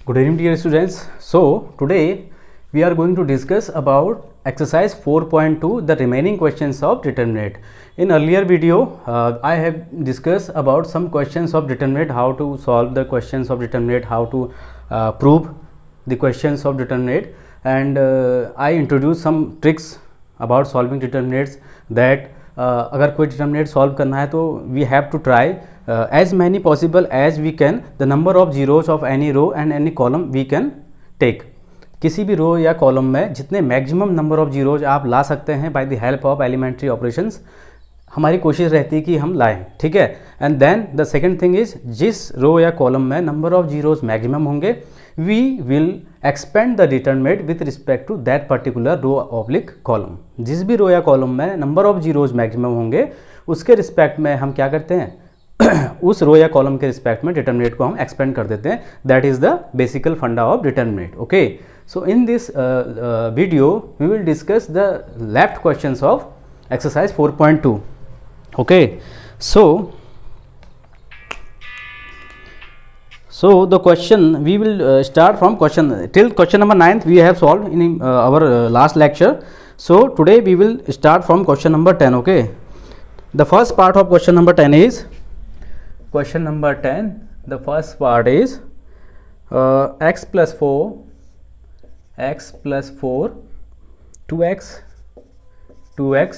Good evening dear students. So today we are going to discuss about exercise 4.2, the remaining questions of determinate. In earlier video I have discussed about some questions of determinate, how to solve the questions of determinate, how to prove the questions of determinate, and I introduced some tricks about solving determinates that अगर कोई determinate solve करना है तो we have to try as many possible as we can the number of zeros of any row and any column we can take. किसी भी रो या column में जितने मैक्सिमम नंबर ऑफ जीरोज आप ला सकते हैं by the help of elementary operations, हमारी कोशिश रहती है कि हम लाएं, ठीक है. And then the second thing is, जिस रो या कॉलम में नंबर ऑफ जीरोज मैक्सिमम होंगे we will expand the determinant with respect to that particular row oblique column. जिस भी रो या कॉलम में नंबर ऑफ जीरोज मैक्सिमम होंगे उसके रिस्पेक्ट में हम क्या करते हैं, उस रो या कॉलम के रिस्पेक्ट में डिटर्मिनेट को हम एक्सपेंड कर देते हैं. That is the basical funda of determinant. Okay, so in this video we will discuss the left questions of exercise 4.2. Okay, so the question we will start from question till question number 9th we have solved in our last lecture. So today we will start from question number 10. Okay, the first part of question number 10 is question number 10. The first part is x plus 4 2x 2x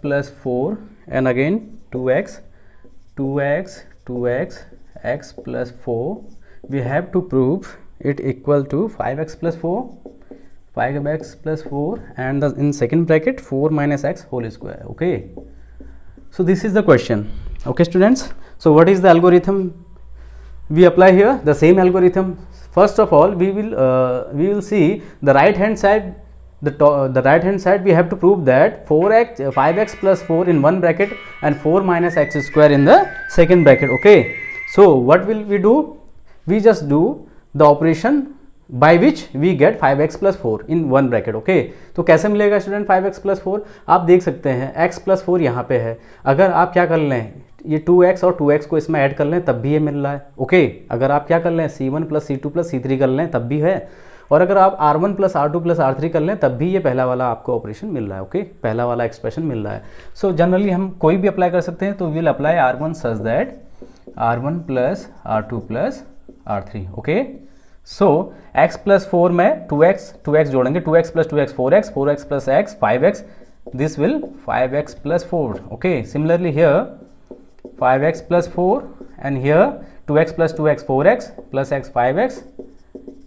plus 4 and again 2x x plus 4. We have to prove it equal to 5x plus 4 and in second bracket 4 minus x whole square. Okay, so this is the question. Okay students, so what is the algorithm we apply here? The same algorithm. First of all we will see the right hand side. The right hand side we have to prove that 5x plus 4 in one bracket and 4 minus x square in the second bracket. Okay, so what will we do? We just do the operation by which we get 5x plus 4 in one bracket. Okay, तो कैसे मिलेगा student 5x plus 4? आप देख सकते हैं x plus 4 यहाँ पे है. अगर आप क्या कर लें, ये 2x और 2x को इसमें ऐड कर लें तब भी ये मिल रहा है. ओके, अगर आप क्या कर लें c1 plus c2 plus c3 कर लें तब भी है, और अगर आप r1 plus r2 plus r3 कर लें तब भी ये पहला वाला आपको ऑपरेशन मिल रहा है. ओके, पहला वाला एक्सप्रेशन मिल रहा है. सो जनरली हम कोई भी अप्लाई कर सकते हैं, तो will apply r1 such that r1 plus r2 plus r3. Okay, so x plus 4 में 2x जोड़ेंगे, 2x plus 2x 4x plus x 5x, this will 5x plus 4. Okay, similarly here 5x plus 4 and here 2x plus 2x 4x plus x 5x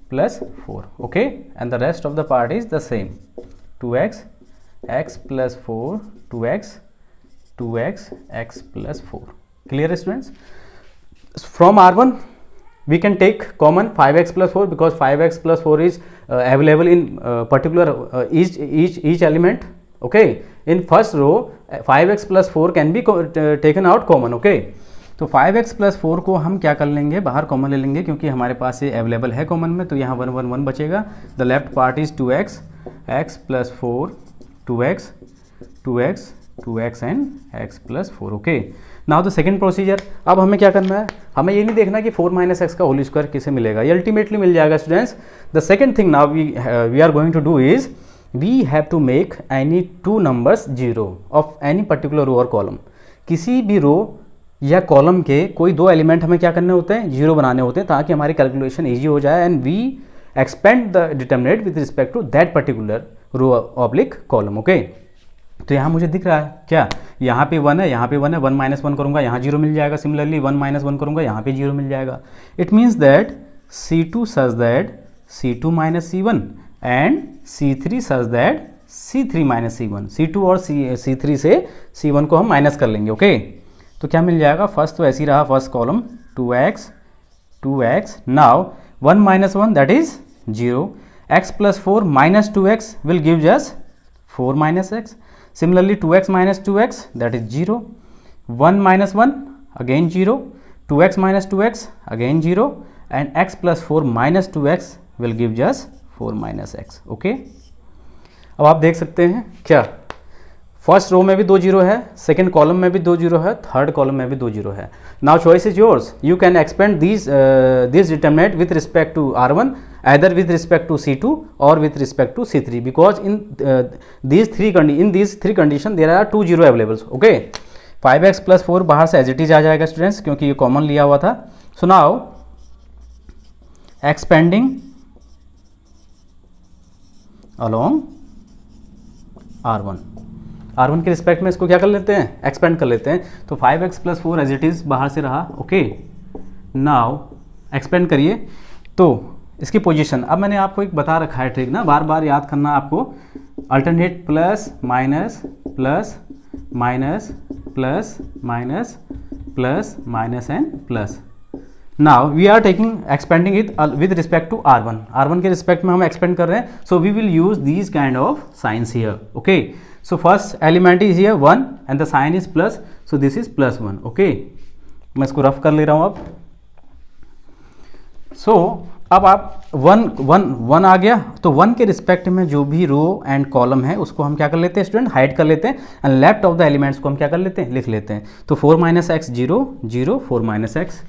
plus 4. Okay, and the rest of the part is the same, 2x x plus 4 2x x plus 4. Clear students? From r1 we can take common 5x plus 4 because 5x plus 4 is available in particular each element. Okay, in first row 5x plus 4 can be taken out common. Okay, तो 5x plus 4 को हम क्या कर लेंगे, बाहर common ले लेंगे क्योंकि हमारे पास ये अवेलेबल है कॉमन में, तो यहाँ 1 1 1 बचेगा. The left part is 2x x plus 4 2x and x plus 4. Okay, now the second procedure. अब हमें क्या करना है, हमें ये नहीं देखना कि 4 minus x का होल स्क्वायर किसे मिलेगा, ये अल्टीमेटली मिल जाएगा students. The second thing now we are going to do is we have to make any two numbers zero of any particular row और कॉलम. किसी भी रो या कॉलम के कोई दो एलिमेंट हमें क्या करने होते हैं, जीरो बनाने होते हैं, ताकि हमारी कैलकुलेशन ईजी हो जाए and we expand the determinant with respect to that particular row oblique column. Okay, तो यहाँ मुझे दिख रहा है क्या, यहाँ पे 1 है, यहाँ पे 1 है, 1 minus 1 करूँगा यहाँ जीरो मिल जाएगा. सिमिलरली 1 minus 1 करूँगा यहाँ पे जीरो मिल जाएगा. It means that C2 such that C2 minus C1 and C3 such that C3 minus C1. C2 और C3 से C1 को हम माइनस कर लेंगे. ओके, तो क्या मिल जाएगा, फर्स्ट तो ऐसे ही रहा, first column 2x. Now 1 minus 1 that is 0. x plus 4 minus 2x will give just 4 minus x. Similarly 2x minus 2x that is 0. 1 minus 1 again 0. 2x minus 2x again 0 and x plus 4 minus 2x will give just 4 minus x. Okay, अब आप देख सकते हैं क्या first row में भी 2 zero है, second column में भी 2 जीरो है, थर्ड कॉलम में भी 2 जीरो है. Now choice is yours. You can expand this determinant with respect to R1 either with respect to C2 or with respect to C3 because in these three condition there are 2 zero available. Okay, 5x plus 4 बाहर से as it is आ जाएगा students, क्योंकि ये common लिया हुआ था. So now expanding along R1 के respect में इसको क्या कर लेते हैं, एक्सपेंड कर लेते हैं. तो 5x plus 4 as it is बाहर से रहा. ओके, नाउ एक्सपेंड करिए तो इसकी पोजीशन अब मैंने आपको एक बता रखा है ट्रिक ना, बार बार याद करना आपको. Alternate plus minus plus minus plus minus plus minus and plus. Now we are taking expanding it with respect to R1 के रिस्पेक्ट में हम एक्सपेंड कर रहे हैं. So we will use these kind of signs here. Okay, so first element is here 1 and the sign is plus, so this is +1. Okay, मैं इसको rough कर ले रहा हूँ अब. सो अब आप 1 आ गया, तो 1 के रिस्पेक्ट में जो भी रो एंड कॉलम है उसको हम क्या कर लेते हैं स्टूडेंट, हाइड कर लेते हैं. And left of the elements को हम क्या कर लेते हैं, लिख लेते हैं. तो 4 minus X 0 0 4 minus X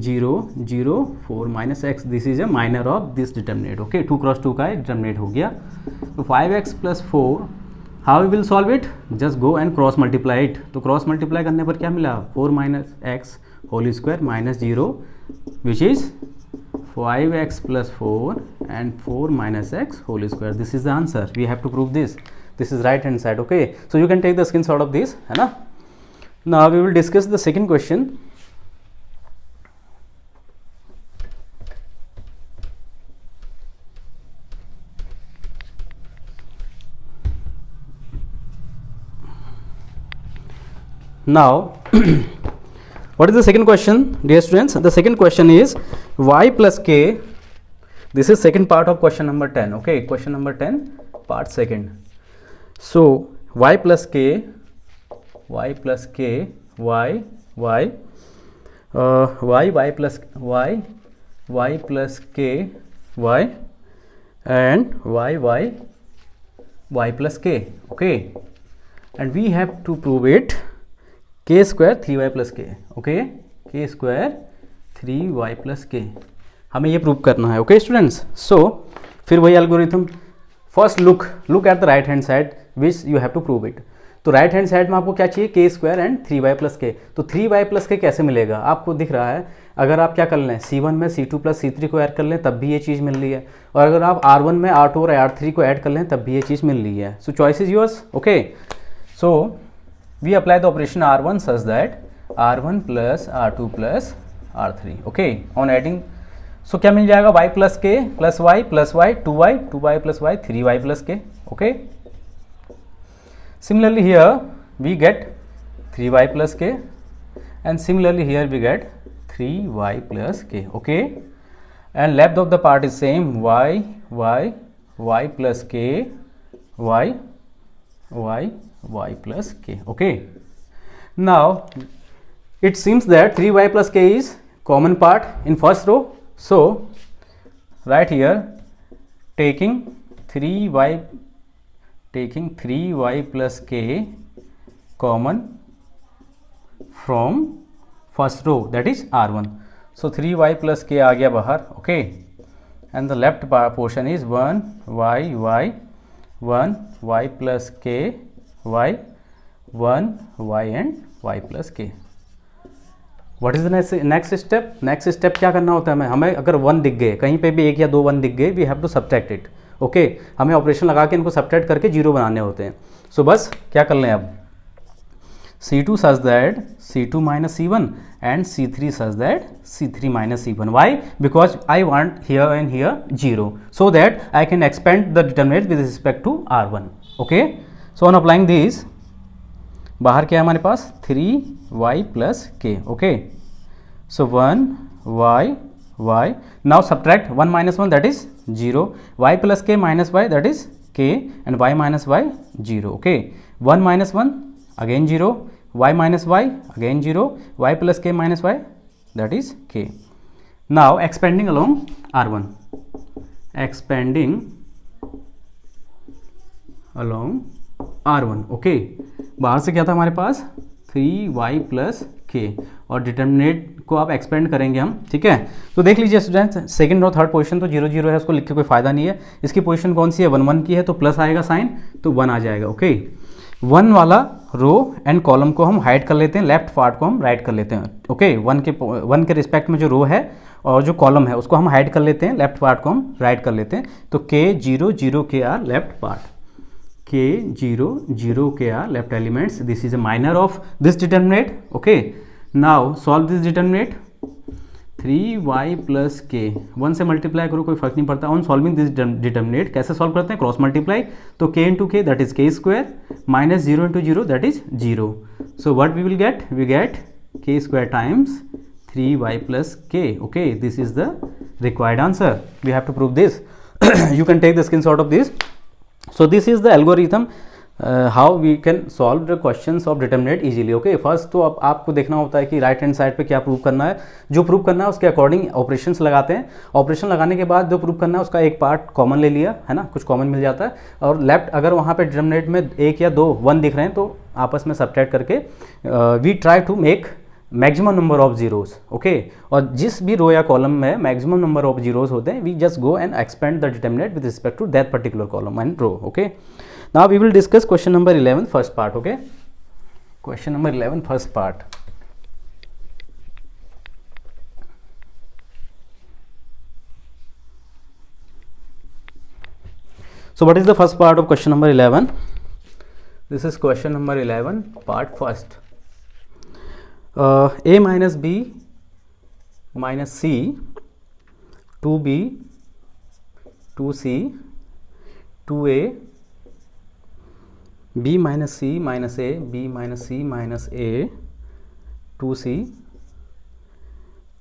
0 0 4 minus X. This is a minor of this determinant. Okay, 2 cross 2 का डिटरमिनेंट हो गया. तो 5x plus 4, how we will solve it, just go and cross multiply it. तो क्रॉस मल्टीप्लाई करने पर क्या मिला, 4 minus X whole square minus 0 which is 5x plus 4 and 4 minus x whole square. This is the answer. We have to prove this. This is right hand side. Okay, so you can take the screenshot of this, है ना. Now we will discuss the second question. Now what is the second question, dear students? The second question is y plus k. This is second part of question number 10. Okay, question number 10 part second. So y plus k y plus k y y y plus y y plus k y and y plus k. Okay, and we have to prove it k square 3y plus k. Okay, k square 3y plus k हमें ये prove करना है. Okay students, so फिर वही algorithm. First look at the right hand side which you have to prove it. तो right hand side में आपको क्या चाहिए, k square and 3y plus k. तो 3y प्लस k कैसे मिलेगा, आपको दिख रहा है. अगर आप क्या कर लें, C1 में C2 प्लस C3 को ऐड कर लें तब भी ये चीज़ मिल रही है, और अगर आप R1 में R2 और R3 को ऐड कर लें तब भी ये चीज़ मिल रही है. So choice is yours. Okay, so we apply the operation R1 such that R1 plus R2 plus R3. okay, on adding, so क्या मिल जाएगा, y plus k plus y plus y 2y plus y 3y plus k. okay, similarly here we get 3y plus k and similarly here we get 3y plus k. okay, and left of the part is same, y plus k y plus k. okay, now it seems that 3y plus k is common part in first row. So right here taking 3y plus k common from first row, that is R1. So 3y plus k आ गया बाहर. okay, and the left portion is 1y plus k y 1y and y plus k. What is the next step? Next step क्या करना होता है हमें अगर 1 दिख गए, कहीं पे भी 1 या 2 1 दिख गए, we have to subtract it. Okay, हमें ऑपरेशन लगा के इनको सब्ट्रैक्ट करके 0 बनाने होते हैं. सो बस क्या कर लें अब, C2 such that C2 minus C1 and C3 such that C3 minus C1. Why? Because I want here and here 0, so that I can expand the determinant with respect to R1. okay, so on applying this, बाहर क्या है हमारे पास 3y plus k. okay, so 1y. Now subtract 1 minus 1, that is 0. y plus k minus y, that is k, and y minus y 0. okay, 1 minus 1 again 0, y minus y again 0, y plus k minus y, that is k. Now expanding along R1, expanding along R1, okay. बाहर से क्या था हमारे पास 3y plus के, और determinate को आप expand करेंगे हम, ठीक है। तो देख लीजिए स्टूडेंट्स, सेकंड और थर्ड पोजीशन तो 0 0 है, उसको लिख के कोई फायदा नहीं है। इसकी पोजीशन कौन सी है, 1 1 की है, तो प्लस आएगा साइन, तो 1 आ जाएगा, ओके। 1 वाला रो एंड कॉलम को हम हाइड कर लेते हैं, लेफ्ट पार्ट को हम राइट कर लेते हैं, ओके। 1 के रिस्पेक्ट में जो रो है और जो कॉलम है उसको हम हाइड कर लेते हैं, लेफ्ट पार्ट को हम राइट कर लेते हैं। तो k 0 0 के आर लेफ्ट पार्ट, k 0 0 के are left elements, this is a minor of this determinant, okay. Now solve this determinant, 3y plus K, 1 से मल्टीप्लाई करो कोई फर्क नहीं पड़ता। ऑन सॉल्विंग दिस डिटर्मिनेट कैसे सॉल्व करते हैं, क्रॉस मल्टीप्लाई, तो k into K that is K square minus 0 into 0 that is 0। So what we will get, we get k square times 3y plus k, okay. This is the required answer, we have to prove this. You can take the screenshot of this. So this is the algorithm how we can solve the questions of determinate easily, okay। First तो आपको देखना होता है कि right hand side पे क्या prove करना है, जो प्रूव करना है उसके अकॉर्डिंग ऑपरेशंस लगाते हैं। ऑपरेशन लगाने के बाद जो प्रूव करना है उसका एक पार्ट कॉमन ले लिया है ना, कुछ कॉमन मिल जाता है, और लेफ्ट अगर वहाँ पे डिटर्मिनेट में 1 या 2 1 दिख रहे हैं तो आपस में सब्ट्रैक्ट करके we try to make maximum number of zeros, okay. और जिस भी रो या कॉलम में मैक्सिमम नंबर ऑफ जीरोज होते हैं, we just go and expand the determinant with respect to that particular column and row, okay. Now we will discuss question number 11 first part, okay. Question number 11 first part. So what is the first part of question number 11? This is question number 11 part first. A minus b minus c, 2b 2c 2a, b minus c minus a, b minus c minus a, 2c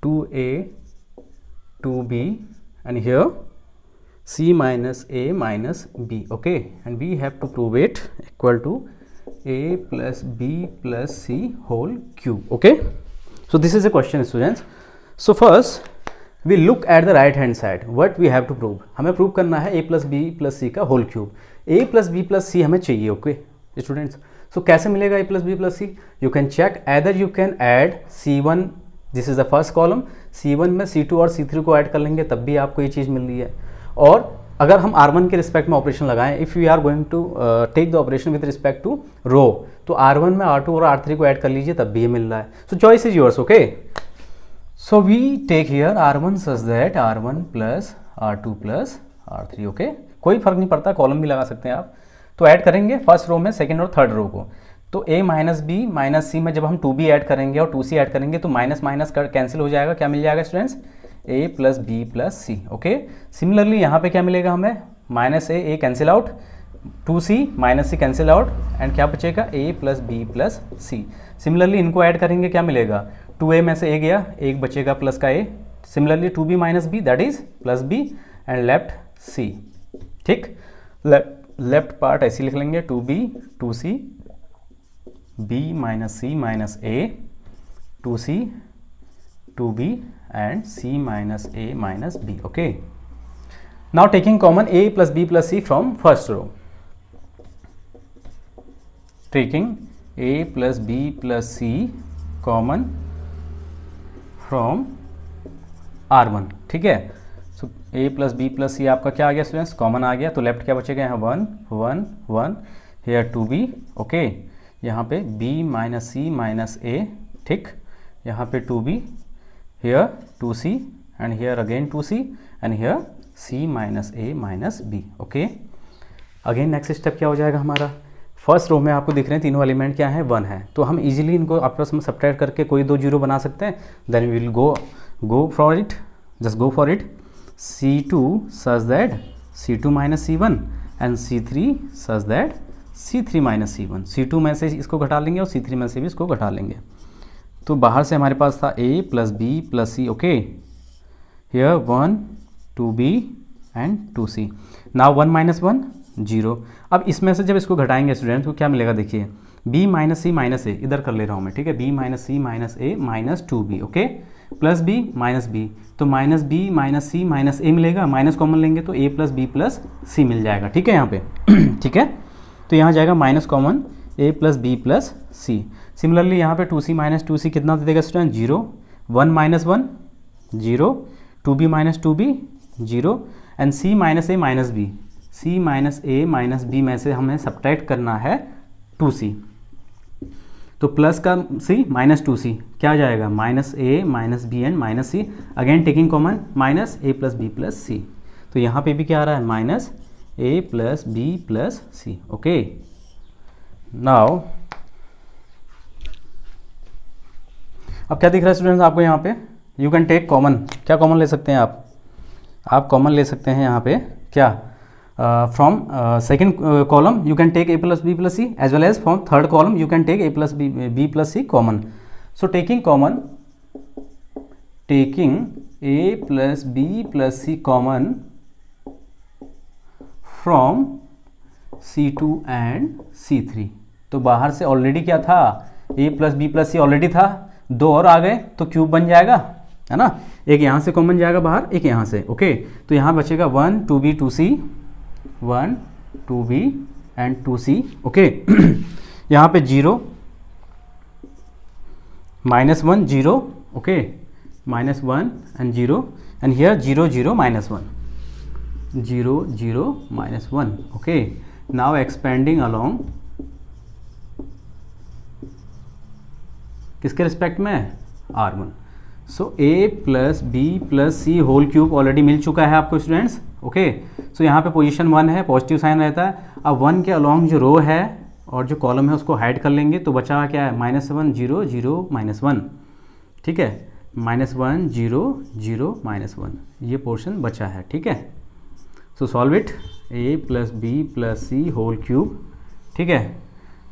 2a 2b, and here c minus a minus b, okay, and we have to prove it equal to a plus b plus c whole cube, okay. So this is a question students. So first we look at the right hand side, what we have to prove, हमें prove करना है a plus b plus c का whole cube. a plus b plus c हमें चाहिए, okay students. सो कैसे मिलेगा a plus b plus c, you can check, either you can add c1, this is the first column, c1 में c2 और c3 को add कर लेंगे तब भी आपको ये चीज़ मिल रही है। और अगर हम R1 के रिस्पेक्ट में ऑपरेशन लगाएं, if we are going to take the operation with respect to row, तो R1 में R2 और R3 को ऐड कर लीजिए तब भी ये मिल रहा है। So choice is yours, okay. So we take here R1 such that R1 plus R2 plus R3, okay. कोई फर्क नहीं पड़ता, कॉलम भी लगा सकते हैं आप। तो ऐड करेंगे फर्स्ट रो में सेकेंड और थर्ड रो को, तो a माइनस बी माइनस सी में जब हम 2b ऐड करेंगे और 2c ऐड करेंगे तो माइनस माइनस कैंसिल हो जाएगा, क्या मिल जाएगा students, a plus B plus C, okay. Similarly यहाँ पे क्या मिलेगा हमें, minus a cancel out, 2c minus c cancel out, and क्या बचेगा a plus B plus c. Similarly इनको ऐड करेंगे क्या मिलेगा, 2a में से a गया, एक बचेगा प्लस का a, similarly 2b minus b that is plus b and left c, ठीक। लेफ्ट पार्ट ऐसे लिख लेंगे, 2b 2c b minus c minus a, 2c 2b and c minus a minus b, okay. Now taking common a plus b plus c from first row, taking a plus b plus c common from R1, ठीक है। सो a plus b plus c आपका क्या आ गया students, common आ गया, तो left क्या बचेगा यहाँ 1 1 1, हेयर 2b, ओके। यहाँ पे b minus c minus a, ठीक, यहाँ पे 2b, here 2c and here again 2c and here c minus a minus b, okay। Again next step क्या हो जाएगा हमारा, फर्स्ट रो में आपको दिख रहे हैं तीनों एलिमेंट क्या है, 1 है, तो हम इजीली इनको आपस में सब्ट्रैक्ट करके कोई 2 जीरो बना सकते हैं। Then we will go for it, just go for it, c2 such that c2 minus c1 and c3 such that c3 minus c1। c2 में से इसको घटा लेंगे और c3 में से भी इसको घटा लेंगे, तो बाहर से हमारे पास था a plus B plus C, okay. Here 1 2b and 2c, now 1 minus 1 0। अब इसमें से जब इसको घटाएंगे स्टूडेंट तो क्या मिलेगा, देखिए b minus C minus A, इधर कर ले रहा हूँ मैं, ठीक है, b minus C minus A minus 2b, okay, plus b minus b, तो minus b minus C minus A मिलेगा, माइनस कॉमन लेंगे तो a plus B plus C मिल जाएगा, ठीक है यहाँ पे, ठीक है। तो यहाँ जाएगा minus common a plus B plus c. Similarly यहाँ पे 2c माइनस 2c कितना दे देगा student 0, 1 minus 1 0, 2b minus 2b 0 and c minus a minus b, c minus a minus b में से हमें सब्ट्रैक्ट करना है 2c। तो प्लस का c माइनस 2c क्या आ जाएगा minus a minus B and minus C, again taking common minus a plus B plus C. तो यहाँ पे भी क्या आ रहा है minus a plus B plus C. Okay, now अब क्या दिख रहा है स्टूडेंट्स आपको यहाँ पे, यू कैन टेक कॉमन, क्या कॉमन ले सकते हैं आप कॉमन ले सकते हैं यहाँ पे क्या, from second column you can take a plus B plus c as well as from third column you can take a plus B plus c common. So taking common, taking a plus B plus c common from C2 and C3। तो बाहर से already क्या था a plus B plus c already था, दो और आ गए तो क्यूब बन जाएगा, है ना, एक यहाँ से कॉमन जाएगा बाहर, एक यहाँ से। ओके, तो यहाँ बचेगा 1 2b 2c, 1 2b and 2c। Okay, यहाँ पे 0 minus 1 0, okay, minus 1 and 0 and here 0 0 minus 1, 0 0 minus 1। Okay, now expanding along किसके रिस्पेक्ट में R1। So a plus B plus C whole cube already मिल चुका है आपको स्टूडेंट्स। ओके, सो यहाँ पे पोजीशन 1 है, पॉजिटिव साइन रहता है। अब 1 के अलोंग जो रो है और जो कॉलम है उसको हाइड कर लेंगे, तो बचा क्या है माइनस 1 0 0 माइनस 1, ठीक है, माइनस 1 0 0 माइनस 1, ये पोर्शन बचा है, ठीक है। So solve it, a plus B plus C whole cube, ठीक है।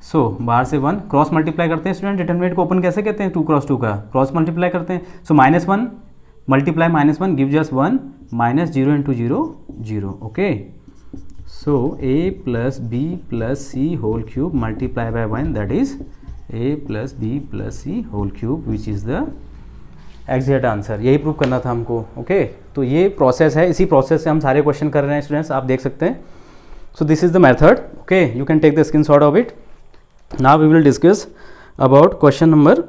सो बाहर से 1 क्रॉस मल्टीप्लाई करते हैं स्टूडेंट, डिटरमिनेंट को ओपन कैसे कहते हैं 2 क्रॉस 2 का क्रॉस मल्टीप्लाई करते हैं। So minus 1 multiply minus 1 give just 1, minus 0 into 0 0। Okay, so a plus B plus C whole cube multiply by 1 that is a plus B plus C whole cube which is the exact answer. यही prove करना था हमको। Okay, तो ये process है, इसी process से हम सारे क्वेश्चन कर रहे हैं स्टूडेंट्स, आप देख सकते हैं। So this is the method. Okay, you can take the screenshot of it. Now we will discuss about question number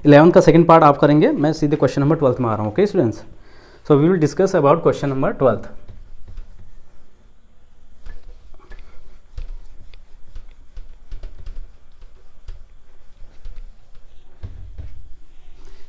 11 का सेकंड पार्ट आप करेंगे, मैं सीधे क्वेश्चन नंबर 12 में आ रहा हूँ। Okay students, so we will discuss about question number 12।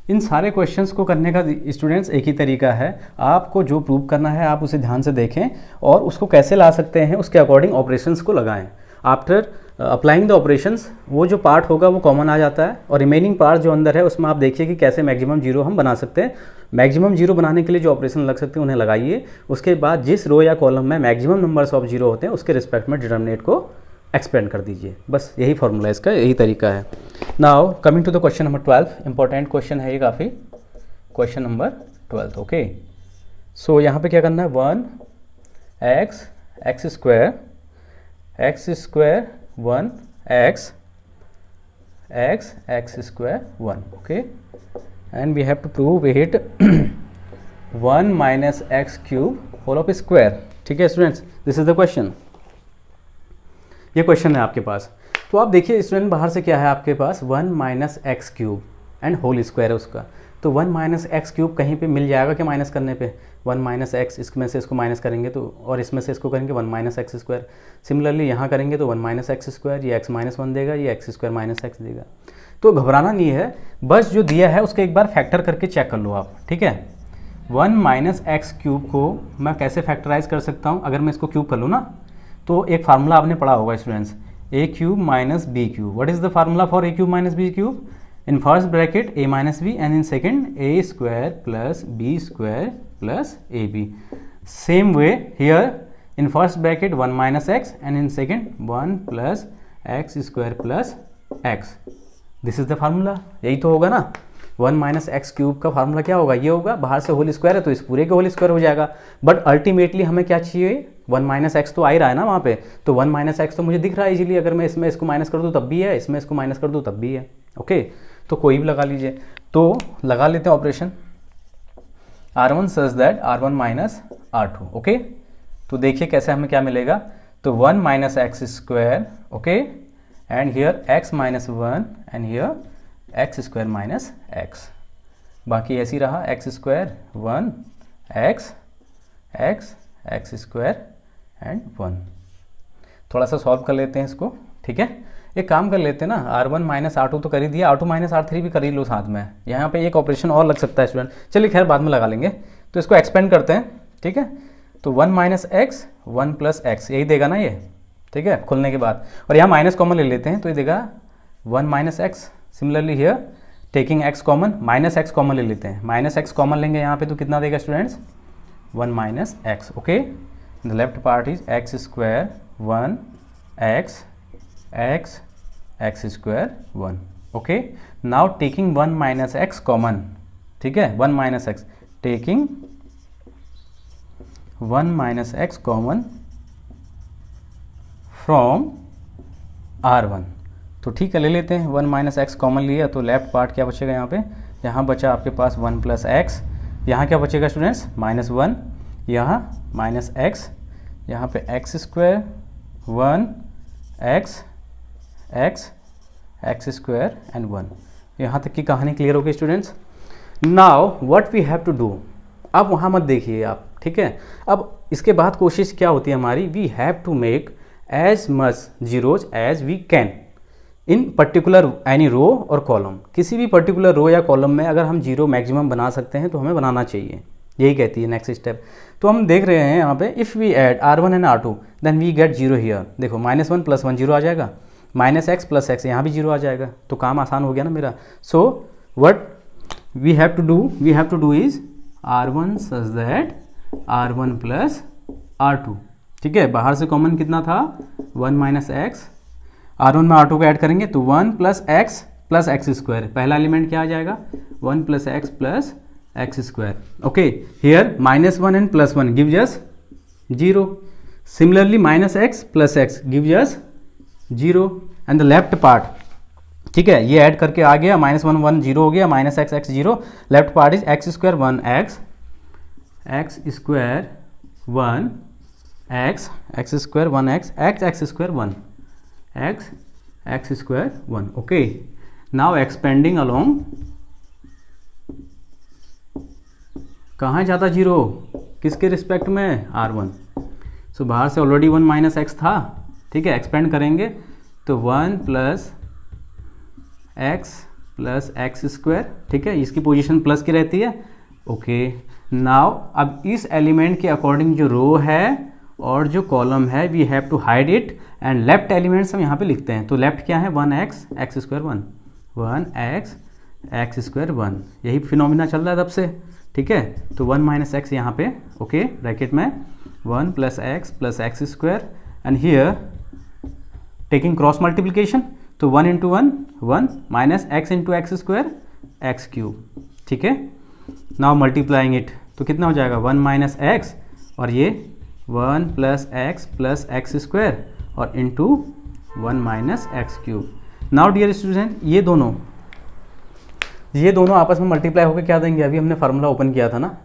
इन सारे क्वेश्चंस को करने का स्टूडेंट्स एक ही तरीका है, आपको जो प्रूव करना है आप उसे ध्यान से देखें और उसको कैसे ला सकते हैं उसके अकॉर्डिंग ऑपरेशंस को लगाएं। आफ्टर अप्लाइंग द ऑपरेशंस वो जो पार्ट होगा वो कॉमन आ जाता है और रिमेनिंग पार्ट जो अंदर है उसमें आप देखिए कि कैसे मैक्सिमम जीरो हम बना सकते हैं। मैक्सिमम जीरो बनाने के लिए जो ऑपरेशन लग सकते हैं उन्हें लगाइए, उसके बाद जिस रो या कॉलम में मैक्सिमम नंबर्स ऑफ जीरो होते हैं उसके रिस्पेक्ट में डिटरमिनेंट को एक्सपेंड कर दीजिए। बस यही फॉर्मूला इसका, यही तरीका है। Now coming to the question number 12, important question है ये काफ़ी, क्वेश्चन नंबर 12। ओके, सो यहाँ पे क्या करना है 1 x square 1 x square 1, okay, and we have to prove it 1 minus x cube whole of square। ठीक है students, this is the question, ये क्वेश्चन है आपके पास। तो आप देखिए स्टूडेंट बाहर से क्या है आपके पास 1 minus x cube and whole square है उसका, तो 1 माइनस एक्स क्यूब कहीं पे मिल जाएगा कि माइनस करने पे 1 माइनस एक्स, इसमें से इसको माइनस करेंगे तो और इसमें से इसको करेंगे 1 माइनस एक्स स्क्वायर। सिमिलरली यहाँ करेंगे तो 1 माइनस एक्स स्क्वायर, ये एक्स माइनस 1 देगा, ये एक्स स्क्वायर माइनस एक्स देगा। तो घबराना नहीं है, बस जो दिया है उसके एक बार फैक्टर करके चेक कर लो आप। ठीक है, 1 माइनस एक्स क्यूब को मैं कैसे फैक्टराइज कर सकता हूँ, अगर मैं इसको क्यूब कर लूँ ना, तो एक फार्मूला आपने पढ़ा होगा students, a cube minus B cube. What is the formula for a cube minus B cube? in first bracket a minus b and in second a square plus b square plus ab. Same way here in first bracket 1 minus x and in second 1 plus x square plus x. This is the formula, यही तो होगा ना। 1 minus x cube का formula क्या होगा, ये होगा, बाहर से होल स्क्वायर है तो इस पूरे के होल स्क्वायर हो जाएगा। बट अल्टीमेटली हमें क्या चाहिए, 1 माइनस एक्स तो आ ही रहा है ना वहाँ पे, तो 1 माइनस एक्स तो मुझे दिख रहा है इजीली, अगर मैं इसमें इसको माइनस कर दूँ तब भी है, इसमें इसको माइनस कर दूँ तब भी है। ओके, तो कोई भी लगा लीजिए, तो लगा लेते हैं operation R1 such that R1 minus R2। Okay, तो देखिए कैसे हमें क्या मिलेगा, तो तो 1 minus x square, okay, and here x minus 1 and here x square minus x. बाकी ऐसे ही रहा x square 1 x x x square and 1. थोड़ा सा सॉल्व कर लेते हैं इसको, ठीक है. एक काम कर लेते हैं ना, R1 माइनस R2 तो कर ही दिया, R2 माइनस R3 भी कर ही लो साथ में. यहाँ पे एक ऑपरेशन और लग सकता है स्टूडेंट, चलिए खैर बाद में लगा लेंगे. तो इसको एक्सपेंड करते हैं, ठीक है. तो 1 माइनस एक्स 1 प्लस एक्स, यही देगा ना ये, ठीक है, खुलने के बाद. और यहाँ माइनस कॉमन ले लेते हैं तो ये देगा 1 minus x. Similarly here taking x common, minus x common ले लेते हैं. माइनस एक्स कॉमन लेंगे यहाँ पे तो कितना देगा students, 1 minus x. Okay, the left part is x square 1 x x x square 1. Okay, now taking 1 minus x common, ठीक है, 1 minus x, taking 1 minus x common from R1. तो ठीक है, ले लेते हैं. 1 माइनस एक्स कॉमन लिया तो लेफ्ट पार्ट क्या बचेगा यहाँ पे, यहाँ बचा आपके पास 1 प्लस एक्स. यहाँ क्या बचेगा स्टूडेंट्स, माइनस 1, यहाँ माइनस एक्स, यहाँ पे x square 1 x x x square and 1. यहाँ तक की कहानी क्लियर हो गई students. Now what we have to do, अब वहाँ मत देखिए आप, ठीक है. अब इसके बाद कोशिश क्या होती है हमारी, we have to make as much zeros as we can in particular any row और कॉलम. किसी भी पर्टिकुलर रो या कॉलम में अगर हम जीरो मैक्सिमम बना सकते हैं तो हमें बनाना चाहिए, यही कहती है नेक्स्ट स्टेप. तो हम देख रहे हैं यहाँ पे, if we add R1 and R2 then we get zero here. देखो -1 + 1 जीरो आ जाएगा, माइनस एक्स प्लस एक्स यहाँ भी जीरो आ जाएगा. तो काम आसान हो गया ना मेरा. So what we have to do is R1 such that R1 plus R2, ठीक है. बाहर से कॉमन कितना था, 1 माइनस एक्स. R1 में R2 को ऐड करेंगे तो 1 प्लस एक्स स्क्वायर. पहला एलिमेंट क्या आ जाएगा, 1 plus x square. Okay, here -1 and +1 gives us 0. Similarly minus x plus x gives us 0 and the left part, ठीक है, ये ऐड करके आ गया, -1 1 0 हो गया, minus x x 0. Left part is x square 1 x square 1 x square 1 x square 1 x square 1. Okay, now expanding along, कहाँ जाता zero, किसके रिस्पेक्ट में, R1. सो बाहर से ऑलरेडी 1 माइनस एक्स था, ठीक है. एक्सपेंड करेंगे तो 1 प्लस एक्स स्क्वायर, ठीक है, इसकी पोजीशन प्लस की रहती है. ओके, नाउ अब इस एलिमेंट के अकॉर्डिंग जो रो है और जो कॉलम है we have to hide it and left elements हम यहाँ पे लिखते हैं. तो लेफ्ट क्या है, 1 एक्स स्क्वायर 1 एक्स स्क्वायर 1. यही फिनोमिना चल रहा है तब से, ठीक है. तो 1 माइनस एक्स यहाँ पे, ओके, ब्रैकेट में 1 plus x square and here taking cross multiplication, तो 1 into 1 minus x into x square x cube, ठीक है. नाउ मल्टीप्लाइंग इट तो कितना हो जाएगा, 1 माइनस एक्स और ये 1 प्लस एक्स स्क्वायर और into 1 minus x cube. Now dear student, ये दोनों आपस में मल्टीप्लाई होकर क्या देंगे, अभी हमने फार्मूला ओपन किया था ना,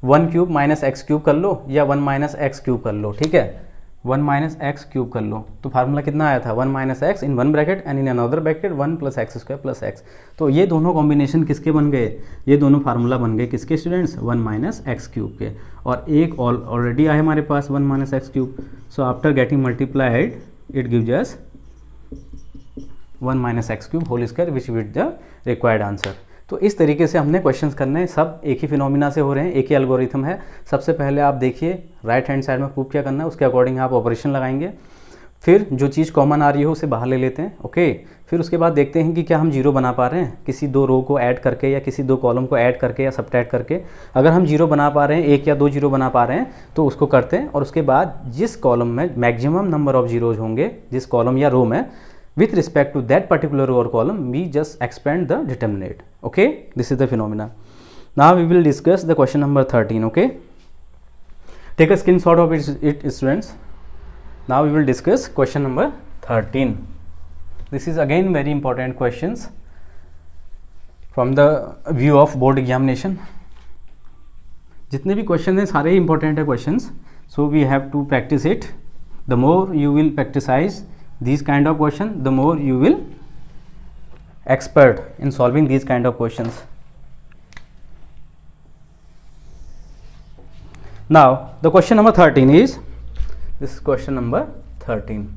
1 क्यूब माइनस एक्स क्यूब कर लो या 1 माइनस एक्स क्यूब कर लो, ठीक है. 1 माइनस एक्स क्यूब कर लो तो फार्मूला कितना आया था, 1 minus x in one bracket and in another bracket 1 plus x square plus x. तो ये दोनों कॉम्बिनेशन किसके बन गए, ये दोनों फार्मूला बन गए किसके स्टूडेंट्स, 1 माइनस एक्स क्यूब के. और एक ऑलरेडी आया हमारे पास 1 minus x cube. So after getting multiplied it gives us 1 minus x cube whole square which with the required answer. तो इस तरीके से हमने क्वेश्चंस करने हैं, सब एक ही फिनोमिना से हो रहे हैं, एक ही एल्गोरिथम है. सबसे पहले आप देखिए राइट हैंड साइड में प्रूफ क्या करना है, उसके अकॉर्डिंग आप ऑपरेशन लगाएंगे. फिर जो चीज़ कॉमन आ रही हो उसे बाहर ले लेते हैं, ओके. फिर उसके बाद देखते हैं कि क्या हम जीरो बना पा रहे हैं किसी दो रो को ऐड करके या किसी दो कॉलम को ऐड करके या सब्ट्रैक्ट करके. अगर हम जीरो बना पा रहे हैं, एक या दो जीरो बना पा रहे हैं तो उसको करते हैं. और उसके बाद जिस कॉलम में मैक्सिमम नंबर ऑफ जीरोज होंगे, जिस कॉलम या रो में, with respect to that particular row or column we just expand the determinant. Okay, this is the phenomena. Now we will discuss the question number 13. Okay, take a screenshot of it students. Now we will discuss question number 13. This is again very important questions from the view of board examination. जितने भी question हैं सारे ही important है questions, so we have to practice it. The more you will practice these kind of question, the more you will expert in solving these kind of questions. Now the question number 13 is, this is question number 13.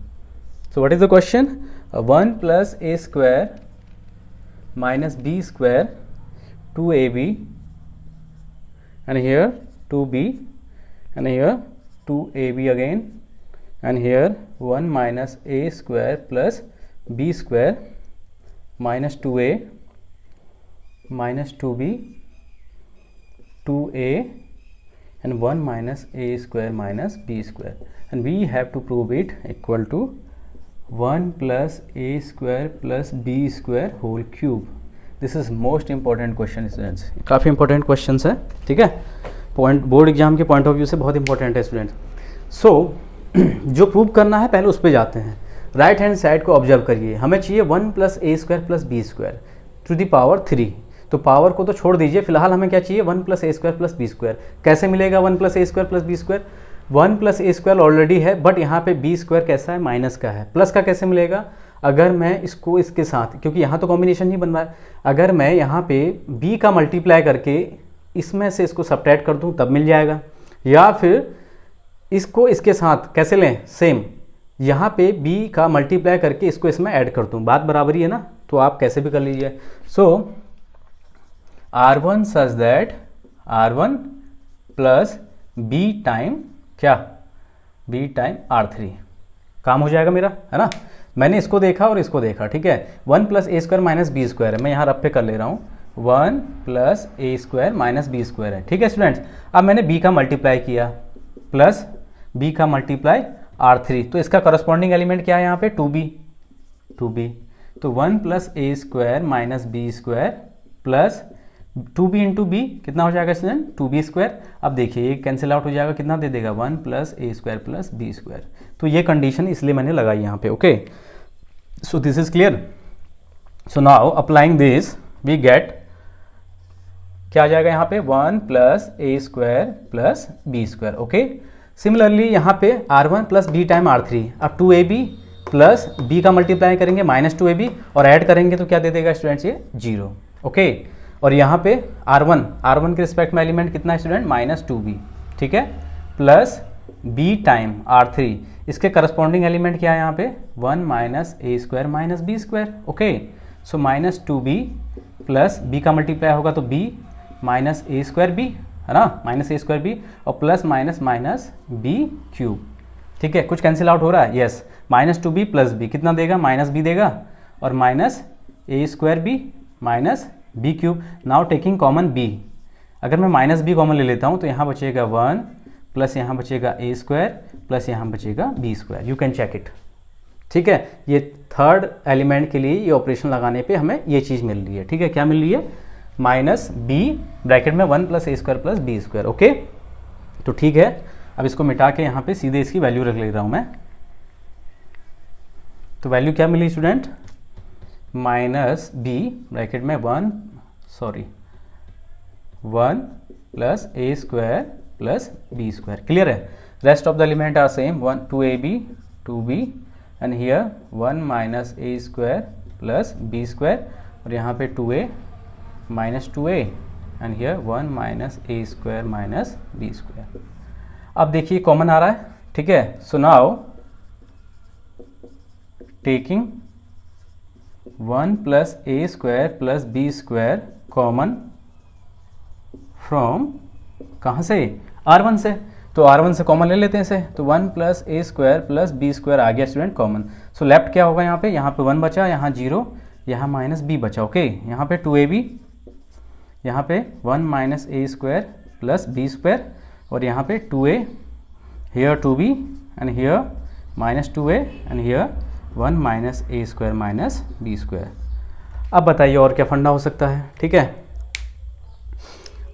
So what is the question? 1 plus a square minus b square 2ab, and here 2b, and here 2ab again, and here 1 minus a square plus b square minus 2a minus 2b 2a and 1 minus a square minus b square, and we have to prove it equal to 1 plus a square plus b square whole cube. This is most important question students, काफ़ी important question है, ठीक है, point board exam के point of view से बहुत important है students. सो जो prove करना है पहले उस पर जाते हैं. राइट हैंड साइड को ऑब्जर्व करिए, हमें चाहिए 1 plus A square plus B square to the power 3. तो पावर को तो छोड़ दीजिए, फिलहाल हमें क्या चाहिए 1 प्लस ए स्क्वायर प्लस बी स्क्वायर. कैसे मिलेगा 1 प्लस ए square plus B square? 1 plus ए स्क्वायर ऑलरेडी है, बट यहाँ पे बी स्क्वायर कैसा है, माइनस का है. प्लस का कैसे मिलेगा? अगर मैं इसको इसके साथ, क्योंकि यहाँ तो कॉम्बिनेशन नहीं बन रहा है, अगर मैं यहाँ पे b का मल्टीप्लाई करके इसमें से इसको सब्ट्रैक्ट कर दूँ तब मिल जाएगा, या फिर इसको इसके साथ कैसे लें, सेम यहाँ पे b का मल्टीप्लाई करके इसको इसमें ऐड कर दूँ, बात बराबरी है ना, तो आप कैसे भी कर लीजिए. सो R1 such that R1 plus b time क्या, b टाइम R3, काम हो जाएगा मेरा, है ना. मैंने इसको देखा और इसको देखा, ठीक है. 1 प्लस ए स्क्वायर माइनस बी स्क्वायर है, मैं यहाँ रफ पे कर ले रहा हूँ, 1 प्लस ए स्क्वायर माइनस बी स्क्वायर है, ठीक है स्टूडेंट्स. अब मैंने b का मल्टीप्लाई किया प्लस b का मल्टीप्लाई R3, तो इसका करस्पॉन्डिंग एलिमेंट क्या है यहाँ पे, 2b. तो 1 प्लस ए square minus B square plus 2b into B कितना हो जाएगा स्टूडेंट, 2b स्क्वायर. अब देखिए ये कैंसिल आउट हो जाएगा, कितना दे देगा 1 प्लस ए स्क्वायर प्लस बी स्क्वायर. तो ये कंडीशन इसलिए मैंने लगाई यहाँ पे, okay. So this is clear. So now applying this we get, क्या आ जाएगा यहाँ पे 1 प्लस ए square plus B square, okay. Similarly यहाँ पे R1 plus B time R3, अब 2ab प्लस b का मल्टीप्लाई करेंगे माइनस 2ab और ऐड करेंगे तो क्या दे देगा स्टूडेंट्स, ये 0, ओके. और यहाँ पे R1 के रिस्पेक्ट में एलिमेंट कितना है स्टूडेंट, माइनस 2b, ठीक है, प्लस b टाइम R3, इसके करस्पॉन्डिंग एलिमेंट क्या है यहाँ पे 1 माइनस ए square minus B square, okay. So minus 2b plus b का मल्टीप्लाई होगा तो b माइनस ए स्क्वायर बी, है ना, माइनस ए स्क्वायर बी और plus minus minus B cube, ठीक है. कुछ कैंसिल आउट हो रहा है, yes. Minus 2b plus b कितना देगा, माइनस b देगा, और माइनस ए square B minus B cube. Now taking common b, अगर मैं माइनस b कॉमन ले लेता हूँ तो यहाँ बचेगा 1 प्लस यहाँ बचेगा ए स्क्वायर प्लस यहाँ बचेगा b square. You can check it, ठीक है. ये थर्ड एलिमेंट के लिए ये ऑपरेशन लगाने पे हमें ये चीज़ मिल रही है, ठीक है. क्या मिल रही है, माइनस b ब्रैकेट में 1 प्लस ए square plus B square, okay. तो ठीक है, अब इसको मिटा के यहाँ पे सीधे इसकी वैल्यू रख ले रहा हूँ मैं. तो वैल्यू क्या मिली स्टूडेंट, माइनस b ब्रैकेट में 1 प्लस ए square plus B square. Clear है. Rest of the element are same, 2b and here 1 minus A square plus B square, और यहाँ पे 2a minus 2a and here 1 minus A square minus B square. अब देखिए common आ रहा है, ठीक है. So now taking 1 plus A square plus B square common from, कहाँ से, R1 से. तो R1 से कॉमन ले लेते हैं इसे, तो 1 प्लस ए स्क्वायर प्लस बी स्क्वायर आ गया स्टूडेंट कॉमन. सो लेफ्ट क्या होगा, यहाँ पे 1 बचा, यहाँ 0, यहाँ माइनस b बचा, ओके. यहाँ पे 2ab, यहाँ पे 1 माइनस ए स्क्वायर प्लस बी स्क्वायर, और यहाँ पे 2a, here 2b and here minus 2a and here 1 minus A square minus B square. अब बताइए और क्या फंडा हो सकता है, ठीक है.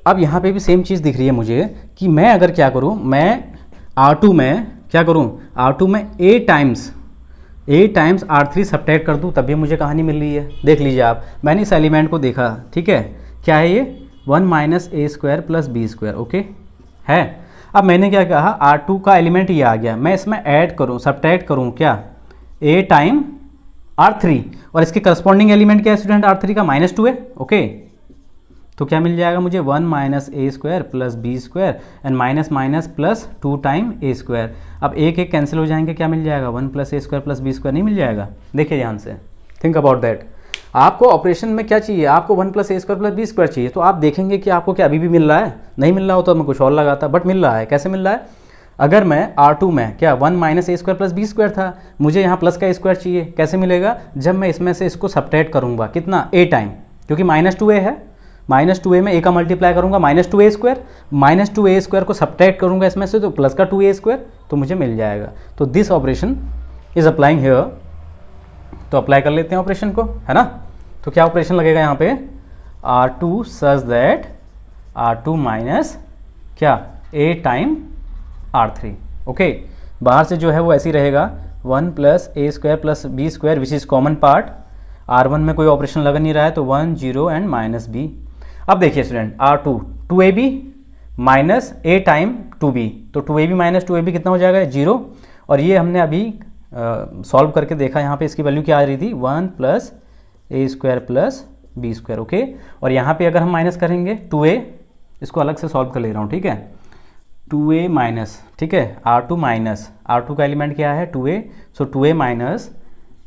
अब यहाँ पे भी सेम चीज़ दिख रही है मुझे कि मैं अगर क्या करूँ, मैं R2 में क्या करूँ, R2 में a टाइम्स R3 सब्ट्रैक्ट कर दूँ, तभी मुझे कहानी मिल रही है. देख लीजिए आप, मैंने इस एलिमेंट को देखा, ठीक है. क्या है ये 1 माइनस ए square plus B square, okay है. अब मैंने क्या कहा, R2 का एलिमेंट ये आ गया, मैं इसमें ऐड करूँ, सब्ट्रैक्ट करूँ क्या, A टाइम R3, और इसके करस्पॉन्डिंग एलिमेंट क्या है स्टूडेंट, R3 का -2 है। ओके, तो क्या मिल जाएगा मुझे, 1 minus A square plus B square and minus minus plus 2 time A square. अब एक एक कैंसिल हो जाएंगे, क्या मिल जाएगा, 1 प्लस ए स्क्वायर प्लस बी स्क्वायर नहीं मिल जाएगा। देखिए ध्यान से, थिंक अबाउट दैट। आपको ऑपरेशन में क्या चाहिए, आपको 1 प्लस ए स्क्वायर प्लस बी स्क्वायर चाहिए, तो आप देखेंगे कि आपको क्या अभी भी मिल रहा है, नहीं मिल रहा हो तो मैं कुछ और लगाता, बट मिल रहा है। कैसे मिल रहा है, अगर मैं R2 में क्या 1 माइनस ए स्क्वायर प्लस बी स्क्वायर था, मुझे यहाँ प्लस का ए स्क्वायर चाहिए, कैसे मिलेगा, जब मैं इसमें से इसको सब्ट्रैक्ट करूँगा, कितना, ए टाइम, क्योंकि -2a है, -2a में a का मल्टीप्लाई करूँगा -2a स्क्वायर, -2a स्क्वायर को सब्ट्रैक्ट करूँगा इसमें से, तो प्लस का 2a स्क्वायर, तो मुझे मिल जाएगा। तो this operation is applying here, तो अप्लाई कर लेते हैं ऑपरेशन को, है ना। तो क्या ऑपरेशन लगेगा यहाँ पे, R2 such that R2 minus क्या, a टाइम R3। ओके, बाहर से जो है वो ऐसे ही रहेगा, 1 plus A square plus B square which is common part, R1 में कोई ऑपरेशन लग नहीं रहा है, तो 1 0 एंड माइनस बी। अब देखिए स्टूडेंट, R2 2ab माइनस ए टाइम 2b, तो 2ab माइनस 2ab कितना हो जाएगा, 0। और ये हमने अभी सॉल्व करके देखा, यहाँ पे इसकी वैल्यू क्या आ रही थी, 1 प्लस ए square plus B square. Okay, और यहाँ पे अगर हम माइनस करेंगे 2a, इसको अलग से सॉल्व कर ले रहा हूँ, ठीक है, 2a माइनस, ठीक है, R2 माइनस, R2 का एलिमेंट क्या है, 2a, so 2a minus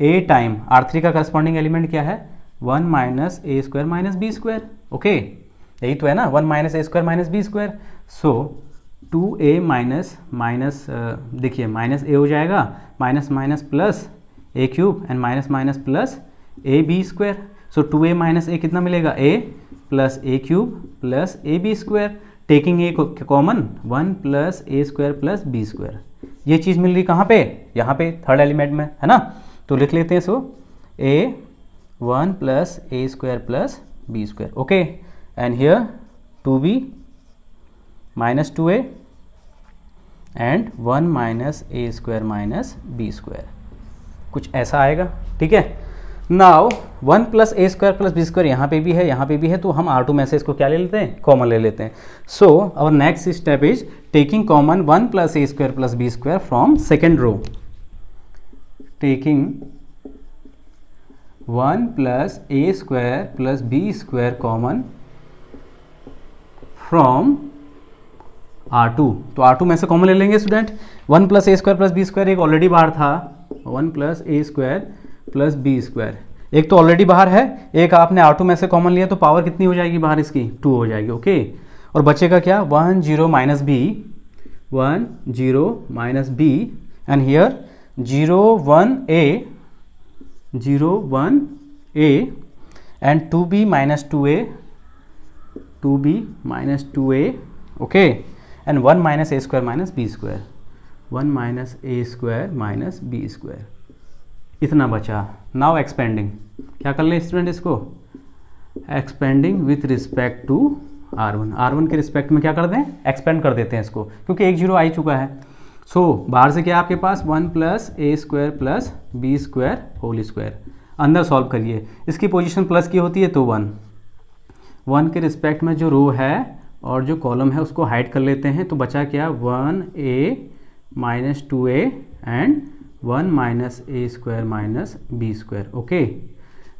a time R3 का करस्पॉन्डिंग एलिमेंट क्या है, 1 माइनस ए square minus B square. Okay, यही तो है ना, 1 माइनस ए square minus B square. So 2a minus minus, देखिए माइनस ए हो जाएगा, minus minus plus A cube and minus minus plus A B square. So 2a minus A कितना मिलेगा, a plus A cube plus A B square, taking A common, 1 plus A square plus B square. ये चीज़ मिल रही कहाँ पे, यहाँ पे third element में, है ना। तो लिख लेते हैं, so a 1 plus A square plus B square. Okay, and here 2b minus 2a and 1 minus A square minus B square, कुछ ऐसा आएगा, ठीक है। नाउ 1 प्लस ए स्क्वायर प्लस बी स्क्वायर यहाँ पे भी है, यहाँ पे भी है, तो हम R2 में से इसको क्या ले लेते हैं, कॉमन ले लेते हैं। So our next step is taking common 1 plus A square plus B square from second row, taking 1 plus A square plus B square common from R2। तो R2 में से कॉमन ले लेंगे स्टूडेंट, 1 प्लस ए square plus B square एक already बाहर था, 1 plus ए square plus B square, एक तो ऑलरेडी बाहर है, एक आपने R2 में से कॉमन लिया, तो पावर कितनी हो जाएगी बाहर इसकी, 2 हो जाएगी। ओके, और बचेगा क्या, 1 0 minus b, 1 0 minus B, and here 0 1 a, 0 1 a and 2b minus 2a, 2b minus 2a। Okay, and 1 minus A square minus B square, 1 minus A square minus B square, इतना बचा। नाउ एक्सपेंडिंग, क्या कर ले student इसको, expanding with respect to R1, R1 के respect में क्या कर दें, एक्सपेंड कर देते हैं इसको, क्योंकि एक 0 आ ही चुका है। सो बाहर से क्या आपके पास, 1 प्लस ए square plus B square whole square, अंदर सॉल्व करिए, इसकी पोजीशन प्लस की होती है, तो 1 के रिस्पेक्ट में जो रो है और जो कॉलम है उसको हाइड कर लेते हैं, तो बचा क्या, 1a minus 2a and 1 minus A square minus B square. Okay,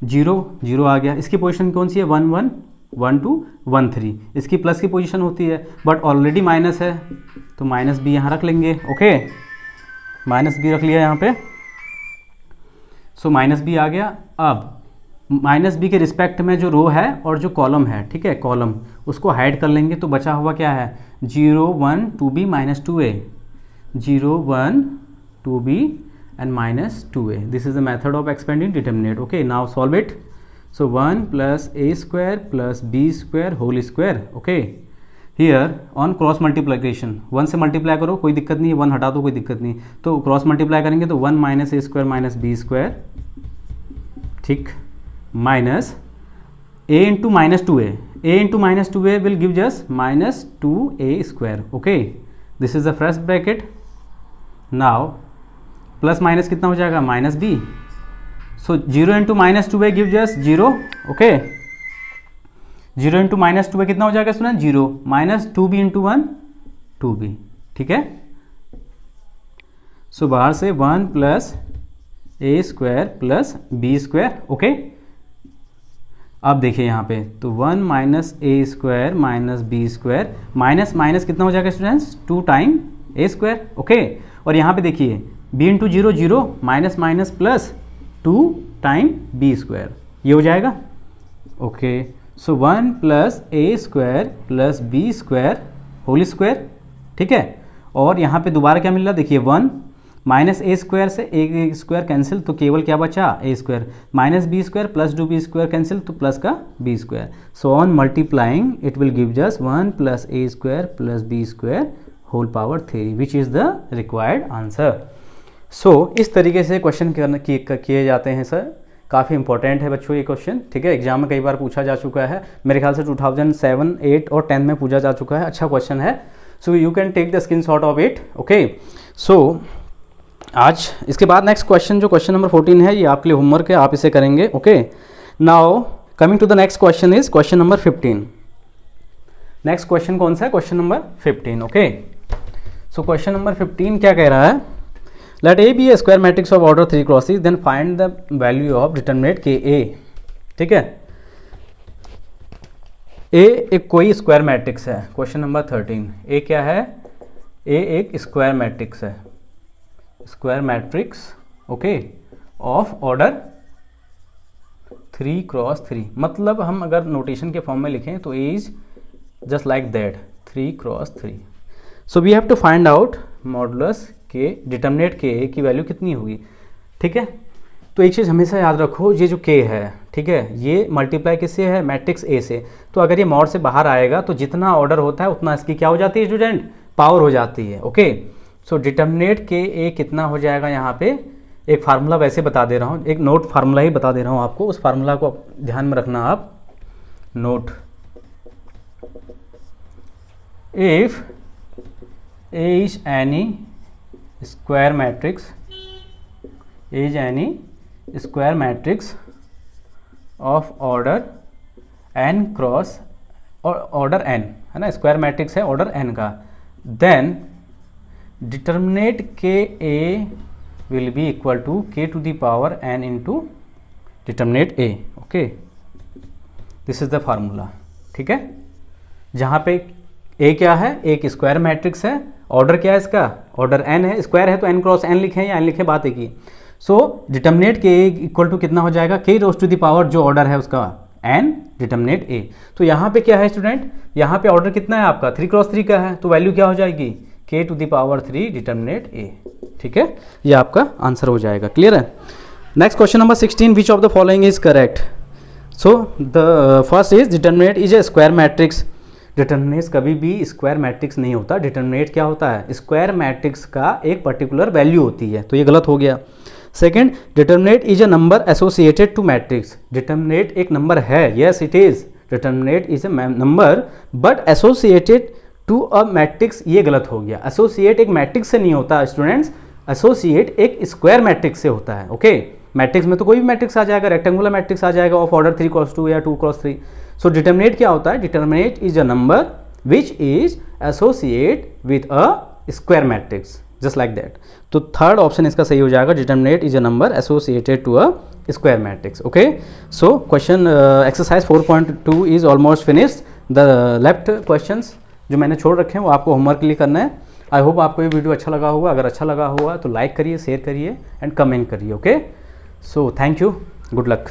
0 0 आ गया, इसकी पोजीशन कौन सी है, 1 1 1 2 1 3, इसकी प्लस की पोजीशन होती है, बट ऑलरेडी माइनस है, तो माइनस बी यहाँ रख लेंगे। ओके, माइनस बी रख लिया यहाँ पे, सो माइनस बी आ गया। अब माइनस बी के रिस्पेक्ट में जो रो है और जो कॉलम है, ठीक है, कॉलम उसको हाइड कर लेंगे, तो बचा हुआ क्या है, 0 1 2b minus 2a, 0 1 2b and minus 2a. This is the method of expanding determinate. Okay, now solve it. So 1 plus a square plus b square whole square. Okay, here on cross multiplication 1 से multiply करो, कोई दिक्कत नहीं है, 1 हटा दो, कोई दिक्कत नहीं, तो क्रॉस मल्टीप्लाई करेंगे तो 1 माइनस ए स्क्वायर माइनस बी स्क्वायर, ठीक, minus a into minus 2a, a into minus 2a will give just minus 2a square. Okay, this is the first bracket. Now plus minus कितना हो जाएगा, minus B, सो 0 into minus 2a give just 0. Okay, 0 into minus 2a कितना हो जाएगा student, 0, minus 2b into 1 2b, ठीक है। सो बाहर से 1 प्लस ए square plus B square, okay. अब देखिए यहाँ पे तो 1 माइनस ए square minus B square, minus minus कितना हो जाएगा स्टूडेंट्स, 2 टाइम ए स्क्वायर, ओके। और यहाँ पे देखिए b into 0 0 minus minus plus 2 time B square, ये हो जाएगा, ओके। सो 1 प्लस ए square plus B square whole square, ठीक है। और यहाँ पे दोबारा क्या मिल रहा है, देखिए 1 माइनस ए स्क्वायर से ए स्क्वायर कैंसिल, तो केवल क्या बचा, A square, minus B square plus 2b square cancel, तो प्लस का B square. So on multiplying it will give just 1 plus A square plus B square whole power 3 which is the required answer. So इस तरीके से question किए जाते हैं sir, काफ़ी important है बच्चों ये क्वेश्चन, ठीक है। एग्जाम में कई बार पूछा जा चुका है, मेरे ख्याल से 2007, 8 और 10 में पूछा जा चुका है, अच्छा क्वेश्चन है। So you can take the screenshot of it, okay. So आज इसके बाद नेक्स्ट क्वेश्चन जो क्वेश्चन नंबर 14 है, ये आपके लिए होमवर्क है, आप इसे करेंगे, okay. Now coming to the next question is question number 15। Next question कौन सा है, question number 15, okay. So question number 15 क्या कह रहा है, let a b a square matrix of order 3 cross 3 then find the value of determinant के a, ठीक है। ए एक कोई स्क्वायर मैट्रिक्स है, क्वेश्चन नंबर 13। ए क्या है, ए एक स्क्वायर मैट्रिक्स है, square matrix, okay, of order 3 cross 3। मतलब हम अगर नोटेशन के फॉर्म में लिखें तो A is just like that 3 cross 3। So we have to find out modulus के डिटरमिनेंट के ए की वैल्यू कितनी होगी, ठीक है। तो एक चीज़ हमेशा याद रखो, ये जो के है, ठीक है, ये मल्टीप्लाई किससे है, मैट्रिक्स ए से। तो अगर ये मॉड से बाहर आएगा तो जितना ऑर्डर होता है उतना इसकी क्या हो जाती है स्टूडेंट, पावर हो जाती है, ओके। सो डिटरमिनेंट के ए कितना हो जाएगा, यहाँ पे एक फार्मूला वैसे बता दे रहा हूँ, एक नोट फार्मूला ही बता दे रहा हूँ आपको, उस फार्मूला को ध्यान में रखना आप, note. If A is any square matrix, is any square matrix of order n cross, और ऑर्डर n है ना, स्क्वायर मैट्रिक्स है ऑर्डर n का, देन डिटरमिनेंट के A will be equal to k to the power n into determinant A, okay. This is the formula, ठीक है। जहाँ पे ए क्या है, एक स्क्वायर मैट्रिक्स है, ऑर्डर क्या है इसका, ऑर्डर n है, स्क्वायर है तो n क्रॉस n लिखें या n लिखें, बात एक ही। सो डिटरमिनेंट के इक्वल टू कितना हो जाएगा, k raised to the power जो ऑर्डर है उसका n डिटरमिनेंट a। तो यहाँ पे क्या है स्टूडेंट, यहाँ पे ऑर्डर कितना है आपका 3 क्रॉस 3 का है, तो वैल्यू क्या हो जाएगी, k to the power 3 determinant a, ठीक है। ये आपका आंसर हो जाएगा, क्लियर है। Next question number 16, which of the following is correct. So the first is determinant is a square matrix. Determinant कभी भी स्क्वायर मैट्रिक्स नहीं होता, डिटरमिनेंट क्या होता है, स्क्वायर मैट्रिक्स का एक पर्टिकुलर वैल्यू होती है, तो ये गलत हो गया। Second, determinant is a number associated to matrix. Determinant एक नंबर है, yes it is, determinant is a number but associated to a matrix, ये गलत हो गया। एसोसिएट एक मैट्रिक्स से नहीं होता स्टूडेंट्स, एसोसिएट एक स्क्वायर मैट्रिक्स से होता है, ओके। मैट्रिक्स में तो कोई भी मैट्रिक्स आ जाएगा, रेक्टेंगुलर मैट्रिक्स आ जाएगा ऑफ ऑर्डर 3 क्रॉस 2 या 2 क्रॉस 3। सो डिटरमिनेंट क्या होता है, determinant is a number which is associate with a square matrix, just like that. तो थर्ड ऑप्शन इसका सही हो जाएगा, determinant is a number associated to a square matrix, okay. So question exercise 4.2 is almost finished. The left questions जो मैंने छोड़ रखे हैं वो आपको होमवर्क के लिए करना है। आई होप आपको ये वीडियो अच्छा लगा होगा, अगर अच्छा लगा हुआ तो लाइक करिए, शेयर करिए एंड कमेंट करिए, okay. So thank you, good luck.